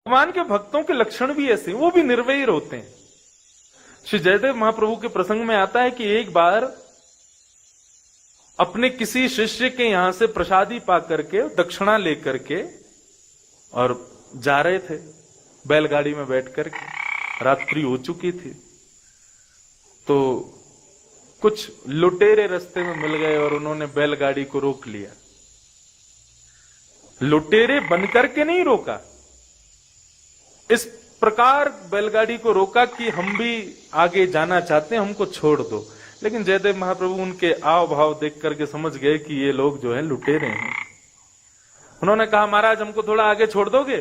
भगवान के भक्तों के लक्षण भी ऐसे, वो भी निर्वैर होते हैं। श्री जयदेव महाप्रभु के प्रसंग में आता है कि एक बार अपने किसी शिष्य के यहां से प्रसादी पा करके, दक्षिणा लेकर के, और जा रहे थे बैलगाड़ी में बैठ करके, रात्रि हो चुकी थी, तो कुछ लुटेरे रास्ते में मिल गए और उन्होंने बैलगाड़ी को रोक लिया। लुटेरे बनकर के नहीं रोका, इस प्रकार बैलगाड़ी को रोका कि हम भी आगे जाना चाहते हैं, हमको छोड़ दो। लेकिन जयदेव महाप्रभु उनके आव भाव देख करके समझ गए कि ये लोग जो है लुटेरे हैं। उन्होंने कहा, महाराज हमको थोड़ा आगे छोड़ दोगे?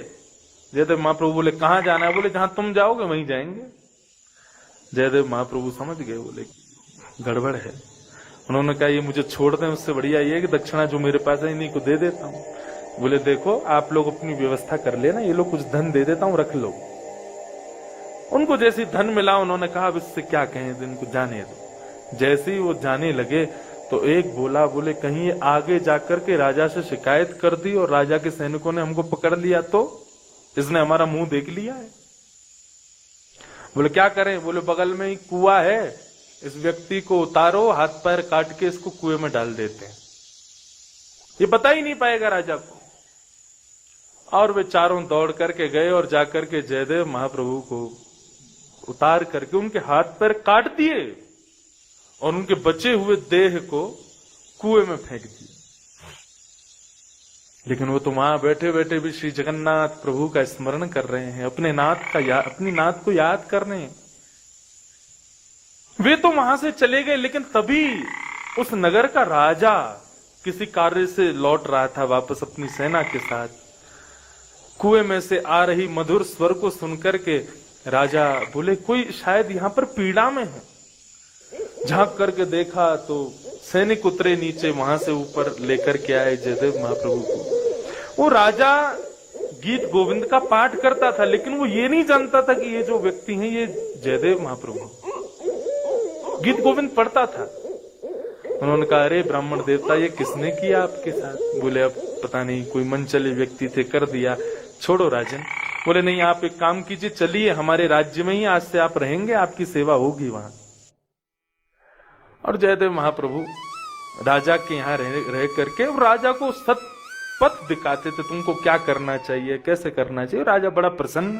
जयदेव महाप्रभु बोले, कहां जाना है? बोले, जहां तुम जाओगे वहीं जाएंगे। जयदेव महाप्रभु समझ गए, बोले गड़बड़ है। उन्होंने कहा, ये मुझे छोड़ दें, उससे बढ़िया ये है कि दक्षिणा जो मेरे पास है इन्हीं को दे देता हूं। बोले, देखो आप लोग अपनी व्यवस्था कर लेना, ये लोग कुछ धन दे देता हूं, रख लो। उनको जैसी धन मिला, उन्होंने कहा अब इससे क्या कहें, इनको जाने दो। जैसे ही वो जाने लगे तो एक बोला, बोले कहीं आगे जाकर के राजा से शिकायत कर दी और राजा के सैनिकों ने हमको पकड़ लिया तो इसने हमारा मुंह देख लिया है। बोले क्या करें? बोले बगल में ही कुआं है, इस व्यक्ति को उतारो, हाथ पैर काट के इसको कुएं में डाल देते हैं, ये पता ही नहीं पाएगा राजा को। और वे चारों दौड़ करके गए और जाकर के जयदेव महाप्रभु को उतार करके उनके हाथ पैर काट दिए और उनके बचे हुए देह को कुएं में फेंक दिए। लेकिन वो तो वहां बैठे बैठे भी श्री जगन्नाथ प्रभु का स्मरण कर रहे हैं, अपने अपनी नाथ को याद कर रहे हैं। वे तो वहां से चले गए, लेकिन तभी उस नगर का राजा किसी कार्य से लौट रहा था वापस अपनी सेना के साथ। कुएं में से आ रही मधुर स्वर को सुनकर के राजा बोले, कोई शायद यहां पर पीड़ा में है। झांक करके देखा तो सैनिक उतरे नीचे, वहां से ऊपर लेकर के आए जयदेव महाप्रभु को। वो राजा गीत गोविंद का पाठ करता था, लेकिन वो ये नहीं जानता था कि ये जो व्यक्ति हैं ये जयदेव महाप्रभु गीत गोविंद पढ़ता था। उन्होंने कहा, अरे ब्राह्मण देवता, ये किसने किया आपके साथ? बोले अब पता नहीं, कोई मनचले व्यक्ति थे, कर दिया, छोड़ो राजन। बोले नहीं, आप एक काम कीजिए, चलिए हमारे राज्य में ही आज से आप रहेंगे, आपकी सेवा होगी वहां। और जयदेव महाप्रभु राजा के यहाँ रह करके राजा को सत पथ दिखाते थे, तुमको क्या करना चाहिए, कैसे करना चाहिए। राजा बड़ा प्रसन्न,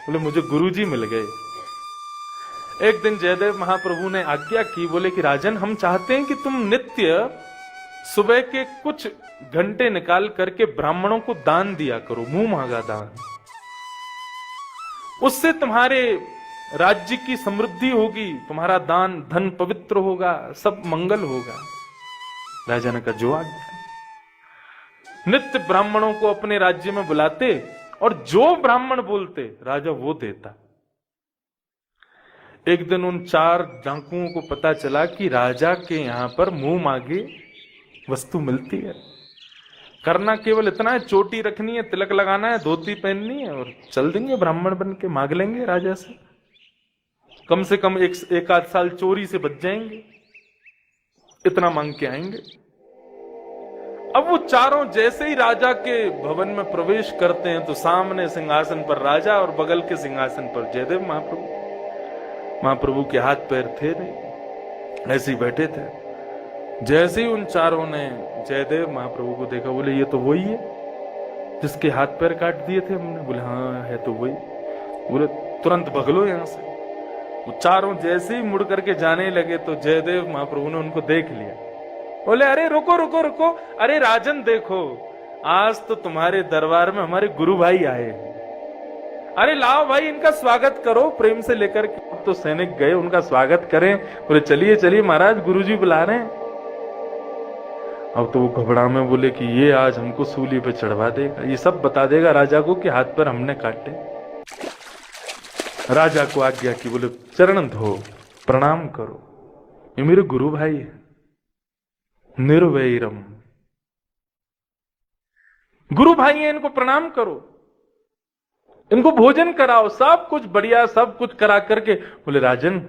बोले मुझे गुरुजी मिल गए। एक दिन जयदेव महाप्रभु ने आज्ञा की, बोले कि राजन, हम चाहते हैं कि तुम नित्य सुबह के कुछ घंटे निकाल करके ब्राह्मणों को दान दिया करो, मुंह मांगा दान। उससे तुम्हारे राज्य की समृद्धि होगी, तुम्हारा दान धन पवित्र होगा, सब मंगल होगा। राजा ने कहा, जो आज्ञा। नित्य ब्राह्मणों को अपने राज्य में बुलाते और जो ब्राह्मण बोलते राजा वो देता। एक दिन उन 4 डाकुओं को पता चला कि राजा के यहां पर मुंह मांगे वस्तु मिलती है। करना केवल इतना है, चोटी रखनी है, तिलक लगाना है, धोती पहननी है और चल देंगे ब्राह्मण बन के, मांग लेंगे राजा से। कम से कम एक आध साल चोरी से बच जाएंगे, इतना मांग के आएंगे। अब वो चारों जैसे ही राजा के भवन में प्रवेश करते हैं तो सामने सिंहासन पर राजा और बगल के सिंहासन पर जयदेव महाप्रभु। महाप्रभु के हाथ पैर थे नहीं, ऐसे ही बैठे थे। जैसे ही उन चारों ने जयदेव महाप्रभु को देखा, बोले ये तो वही है जिसके हाथ पैर काट दिए थे हमने। बोले हाँ है तो वही। बोले तुरंत भगलो यहां से। वो चारों जैसे ही मुड़ करके जाने लगे तो जयदेव महाप्रभु ने उनको देख लिया। बोले अरे रुको रुको रुको, अरे राजन देखो, आज तो तुम्हारे दरबार में हमारे गुरु भाई आए हैं, अरे लाओ भाई इनका स्वागत करो प्रेम से लेकर के। तो सैनिक गए, उनका स्वागत करें। बोले चलिए चलिए महाराज, गुरुजी बुला रहे हैं। अब तो वो घबरा में बोले कि ये आज हमको सूली पे चढ़वा देगा, ये सब बता देगा राजा को कि हाथ पर हमने काटे। राजा को आज्ञा की, बोले चरण धो, प्रणाम करो, ये मेरे गुरु भाई है, निर्वैरम गुरु भाई है, इनको प्रणाम करो, इनको भोजन कराओ, सब कुछ बढ़िया, सब कुछ करा करके। बोले राजन,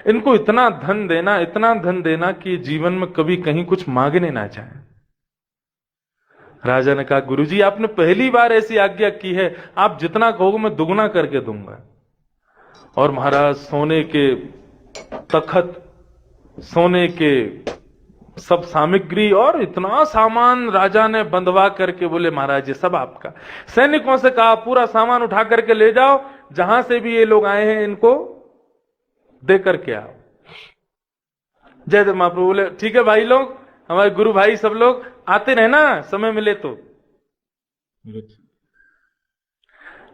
इनको इतना धन देना कि जीवन में कभी कहीं कुछ मांगने ना जाए। राजा ने कहा, गुरुजी आपने पहली बार ऐसी आज्ञा की है, आप जितना कहोगे मैं दुगना करके दूंगा। और महाराज सोने के तखत, सोने के सब सामग्री और इतना सामान राजा ने बंधवा करके बोले, महाराज ये सब आपका। सैनिकों से कहा पूरा सामान उठा करके ले जाओ, जहां से भी ये लोग आए हैं इनको दे करके आओ। जयदेव महाप्रभु बोले, ठीक है भाई लोग, हमारे गुरु भाई सब लोग आते रहना समय मिले तो।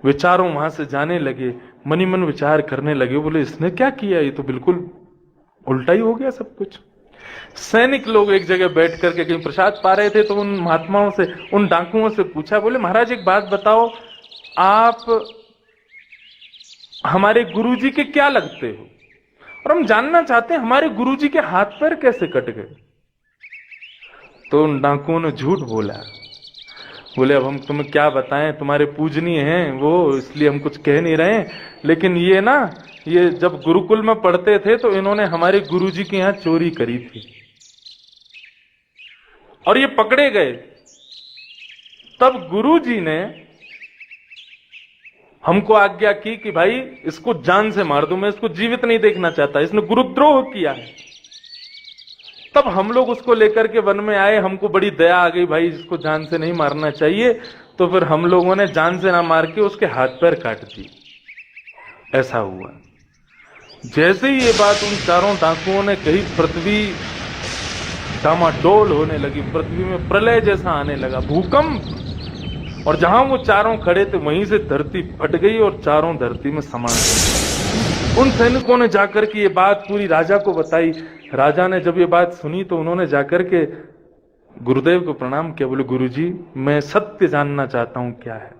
विचारों वहां से जाने लगे, मनी मन विचार करने लगे, बोले इसने क्या किया, ये तो बिल्कुल उल्टा ही हो गया सब कुछ। सैनिक लोग एक जगह बैठ करके कहीं प्रसाद पा रहे थे, तो उन महात्माओं से, उन डाकुओं से पूछा, बोले महाराज एक बात बताओ, आप हमारे गुरुजी के क्या लगते हो, और हम जानना चाहते हैं हमारे गुरुजी के हाथ पैर कैसे कट गए। तो उन डाकुओं ने झूठ बोला, बोले अब हम तुम्हें क्या बताएं, तुम्हारे पूजनीय हैं वो, इसलिए हम कुछ कह नहीं रहे, लेकिन ये जब गुरुकुल में पढ़ते थे तो इन्होंने हमारे गुरुजी के यहां चोरी करी थी और ये पकड़े गए। तब गुरुजी ने हमको आज्ञा की कि भाई इसको जान से मार दो, मैं इसको जीवित नहीं देखना चाहता, इसने गुरुद्रोह किया है। तब हम लोग उसको लेकर के वन में आए, हमको बड़ी दया आ गई, भाई इसको जान से नहीं मारना चाहिए, तो फिर हम लोगों ने जान से ना मार के उसके हाथ पैर काट दिए। ऐसा हुआ। जैसे ही ये बात उन चारों डाकुओं ने कही, पृथ्वी डामाडोल होने लगी, पृथ्वी में प्रलय जैसा आने लगा, भूकंप, और जहां वो चारों खड़े थे वहीं से धरती फट गई और चारों धरती में समा गई। उन सैनिकों ने जाकर के ये बात पूरी राजा को बताई। राजा ने जब ये बात सुनी तो उन्होंने जाकर के गुरुदेव को प्रणाम किया, बोले गुरुजी मैं सत्य जानना चाहता हूं क्या है।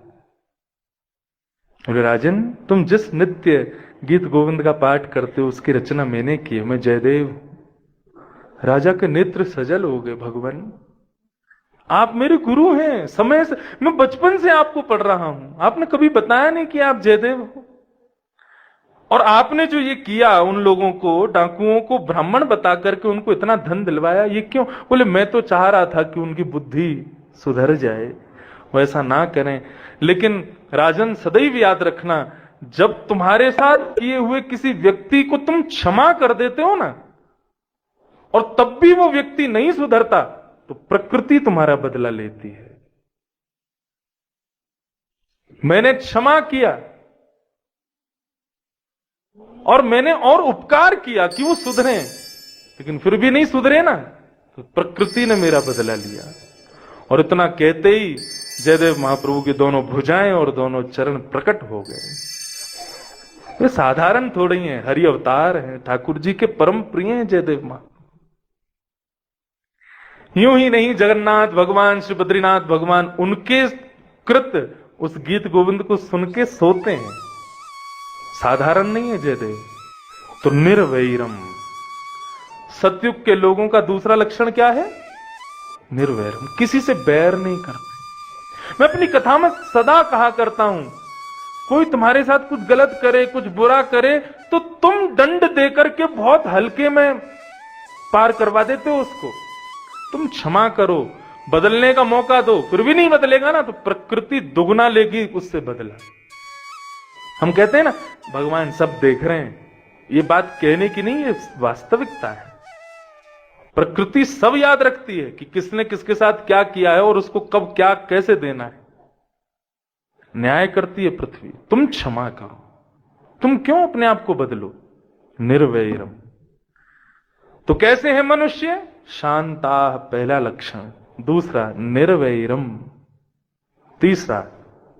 बोले राजन तुम जिस नित्य गीत गोविंद का पाठ करते हो उसकी रचना मैंने की है, मैं जयदेव। राजा के नेत्र सजल हो गए, भगवान आप मेरे गुरु हैं, समय से मैं बचपन से आपको पढ़ रहा हूं, आपने कभी बताया नहीं कि आप जयदेव हो। और आपने जो ये किया उन लोगों को, डाकुओं को ब्राह्मण बता करके उनको इतना धन दिलवाया, ये क्यों? बोले मैं तो चाह रहा था कि उनकी बुद्धि सुधर जाए, वैसा ना करें। लेकिन राजन सदैव याद रखना, जब तुम्हारे साथ किए हुए किसी व्यक्ति को तुम क्षमा कर देते हो ना, और तब भी वो व्यक्ति नहीं सुधरता, तो प्रकृति तुम्हारा बदला लेती है। मैंने क्षमा किया और मैंने और उपकार किया कि वो सुधरे, लेकिन फिर भी नहीं सुधरे ना, तो प्रकृति ने मेरा बदला लिया। और इतना कहते ही जयदेव महाप्रभु की दोनों भुजाएं और दोनों चरण प्रकट हो गए। वे साधारण थोड़े ही हैं, हरि अवतार हैं, ठाकुर जी के परम प्रिय हैं जयदेव महाप्रभु। यूं ही नहीं, जगन्नाथ भगवान, श्री बद्रीनाथ भगवान, उनके कृत उस गीत गोविंद को सुन के सोते हैं। साधारण नहीं है जयदेव। तो निर्वैरम, सतयुग के लोगों का दूसरा लक्षण क्या है? निर्वैरम, किसी से बैर नहीं करते। मैं अपनी कथा में सदा कहा करता हूं, कोई तुम्हारे साथ कुछ गलत करे, कुछ बुरा करे, तो तुम दंड देकर के बहुत हल्के में पार करवा देते हो उसको। तुम क्षमा करो, बदलने का मौका दो, फिर भी नहीं बदलेगा ना, तो प्रकृति दुगना लेगी उससे बदला। हम कहते हैं ना भगवान सब देख रहे हैं, ये बात कहने की नहीं, ये वास्तविकता है। प्रकृति सब याद रखती है कि किसने किसके साथ क्या किया है और उसको कब क्या कैसे देना है। न्याय करती है पृथ्वी। तुम क्षमा करो, तुम क्यों अपने आप को बदलो? निर्वैरम। तो कैसे है मनुष्य? शांता पहला लक्षण, दूसरा निर्वैरम, तीसरा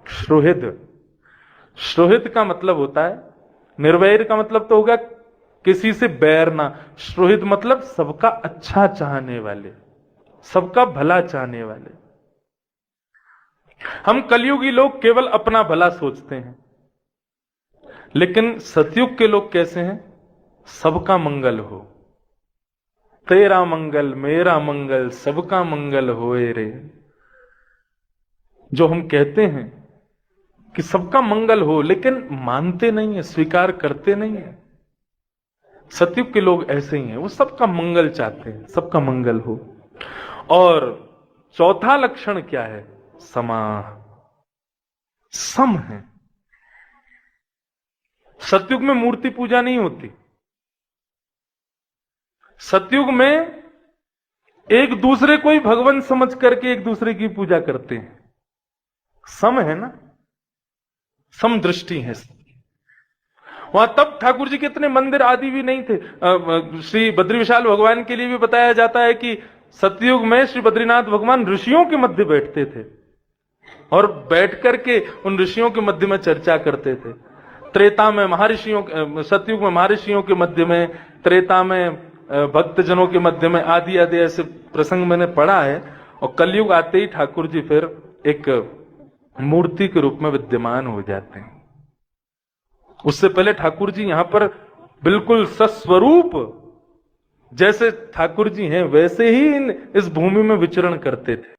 श्रोहित। श्रोहित का मतलब होता है, निर्वैर का मतलब तो होगा किसी से बैर ना, श्रोहित मतलब सबका अच्छा चाहने वाले, सबका भला चाहने वाले। हम कलयुगी लोग केवल अपना भला सोचते हैं, लेकिन सतयुग के लोग कैसे हैं? सबका मंगल हो, तेरा मंगल मेरा मंगल सबका मंगल होए रे। जो हम कहते हैं कि सबका मंगल हो, लेकिन मानते नहीं है, स्वीकार करते नहीं है। सतयुग के लोग ऐसे ही हैं, वो सबका मंगल चाहते हैं, सबका मंगल हो। और चौथा लक्षण क्या है? समाह, सम है। सतयुग में मूर्ति पूजा नहीं होती। सतयुग में एक दूसरे को ही भगवान समझ करके एक दूसरे की पूजा करते हैं। सम है ना, सम दृष्टि है। वहां तब ठाकुर जी के इतने मंदिर आदि भी नहीं थे। श्री बद्री विशाल भगवान के लिए भी बताया जाता है कि सतयुग में श्री बद्रीनाथ भगवान ऋषियों के मध्य बैठते थे और बैठ करके उन ऋषियों के मध्य में चर्चा करते थे। त्रेता में महर्षियों, सतयुग में महर्षियों के मध्य में, त्रेता में भक्तजनों के मध्य में, आदि आदि ऐसे प्रसंग मैंने पढ़ा है। और कलयुग आते ही ठाकुर जी फिर एक मूर्ति के रूप में विद्यमान हो जाते हैं। उससे पहले ठाकुर जी यहां पर बिल्कुल सस्वरूप, जैसे ठाकुर जी हैं वैसे ही इस भूमि में विचरण करते थे।